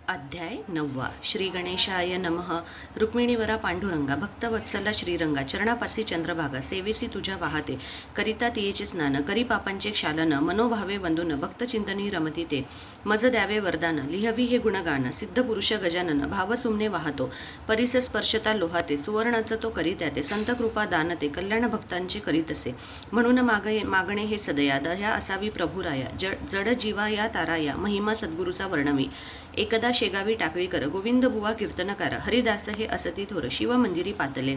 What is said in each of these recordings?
अध्याय 9. श्री गणेशाय नमः. रुक्मिणीवरा पांडुरंगा भक्तवत्सला श्रीरंगा चरणापासी चंद्रभागा सेवेसी तुझ्या वाहते करिता तियेचे स्नान करी पापांचे क्षालन मनोभावे वंदून भक्तचिंतनी रमती ते मज द्यावे वरदान लिहवी हे गुणगान सिद्ध पुरुष गजानन भावसुमने वाहतो परिस स्पर्शता लोहाते सुवर्णाचं तो करीत्या ते संत कृपा दानते कल्याण भक्तांचे करीतसे म्हणून मागणे हे सदया दया असावी प्रभुराया जड जीवा या ताराया महिमा सद्गुरूचा वर्णवी एकदा शेगावी टाकळी कर गोविंद बुवा कीर्तनकार हरिदास हे असती थोर शिव मंदिरी पातले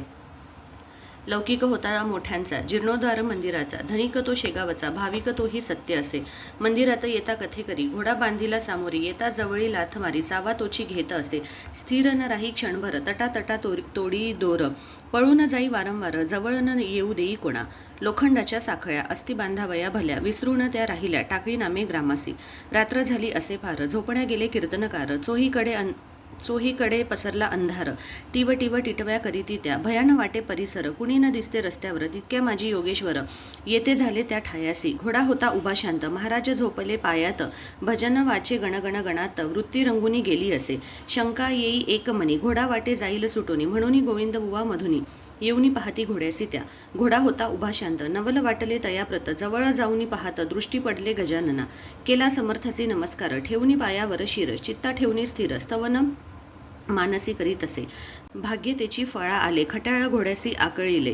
लौकिक होता मोठ्यांचा जीर्णोद्धार मंदिराचा धनिक तो शेगावचा भाविक तोही सत्य असे मंदिरात येता कथेकरी घोडा बांधीला सामोरी येता जवळी लाथ मारी चावा तोची घेत असे स्थिर न राही क्षणभर तटा तोडी दोर पळून जाई वारंवार जवळ न येऊ देई कोणा लोखंडाच्या साखळ्या अस्ति बांधावया भल्या विसरून त्या राहिल्या टाकळी नामे ग्रामासी रात्र झाली असे फार झोपण्या गेले कीर्तनकार चोहीकडे पसरला अंधार टिव टिटव्या करीती त्या भयान वाटे परिसर कुणी न दिसते रस्त्यावर तितक्या माझी योगेश्वर येते झाले त्या ठायासी घोडा होता उभा शांत महाराज झोपले पायात भजन वाचे गणगण गणात वृत्ती रंगुनी गेली असे शंका येई एक मनी घोडा वाटे जाईल सुटोनी म्हणून गोविंद बुवा मधुनी येऊनी पाहती घोड्यासी त्या घोडा होता उभा शांत नवल वाटले तयाप्रत जवळ जाऊनी पाहत दृष्टी पडले गजानना केला समर्थासी नमस्कार ठेवनी पायावर शिर चित्ता ठेवणी स्थिर स्तवन मानसी करीत असे भाग्य त्याची फळा आले खट्याळ घोड्यासी आकळीले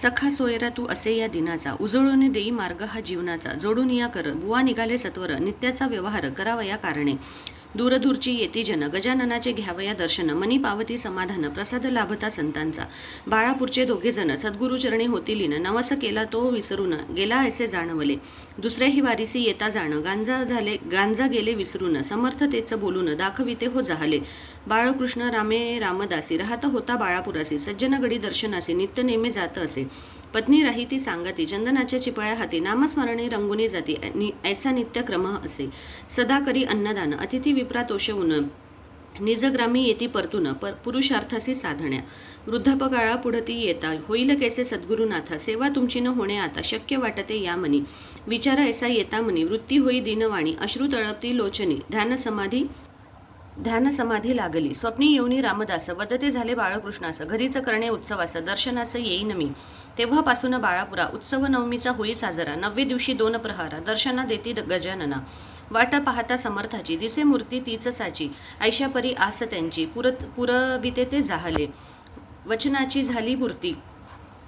सखा सोयरा तू असे या दिनाचा उजळून देई मार्ग हा जीवनाचा जोडून या कर बुवा निघाले सत्वर नित्याचा व्यवहार करावया कारणे दूरदूरची येती जन गजाननाचे घ्यावया दर्शन मनी पावती समाधान प्रसाद लाभता संतांचा बाळापूरचे दोघे जण सद्गुरुचरणी होती लीन नवस केला तो विसरून गेला असे जाणवले दुसऱ्याही वारीसी येता जाण गांजा गेले विसरून समर्थतेच बोलून दाखविते हो जाहले बाळकृष्ण रामे रामदासी राहत होता बाळापुरासी सज्जनगडी दर्शनासी नित्य नेमे जात असे पत्नी राहिती सांगती चंदनाच्या चिपळ्या हाती नामस्मरणे रंगुनी जाती ऐसा नित्य क्रम असे सदा करी अन्नदान अतिथी विप्रा तोषवून निजग्रामी येती परतून पुरुषार्थासी साधण्या वृद्धापकाळा पुढती येता होईल कैसे सद्गुरुनाथा सेवा तुमची न होणे आता शक्य वाटते या मनी विचार ऐसा येता मनी वृत्ती होई दिनवाणी अश्रू तळपती लोचनी ध्यान समाधी लागली स्वप्नी येऊनी रामदास वदते झाले बाळकृष्णास घरीच करणे उत्सवास दर्शनास येईन मी तेव्हापासून बाळापुरा उत्सव नवमीचा होई साजरा 9व्या दिवशी 2 प्रहारा दर्शना देती गजानना वाट पाहता समर्थाची दिसे मूर्ती तीच साची ऐशापरी आस त्यांची पुरविते ते जाहले वचनाची झाली पूर्ती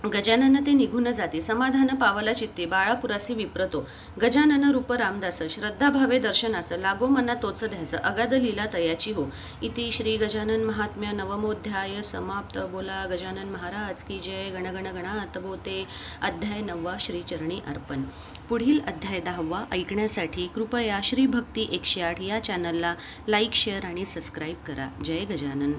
गजानन ते निघून जाते समाधान पावला चित्ते बाळापुरासी विप्रतो गजानन रूप रामदास श्रद्धा भावे दर्शनास लागो मना तोच ध्यास अगाध लीला तयाची हो इति श्री गजानन महात्म्य नवमोध्याय समाप्त. बोला गजानन महाराज की जय. गणगण गणात बोते. अध्याय 9 श्रीचरणी अर्पण. पुढील अध्याय 10 ऐकण्यासाठी कृपया श्री भक्ती 108 या चॅनलला लाईक शेअर आणि सबस्क्राईब करा. जय गजानन.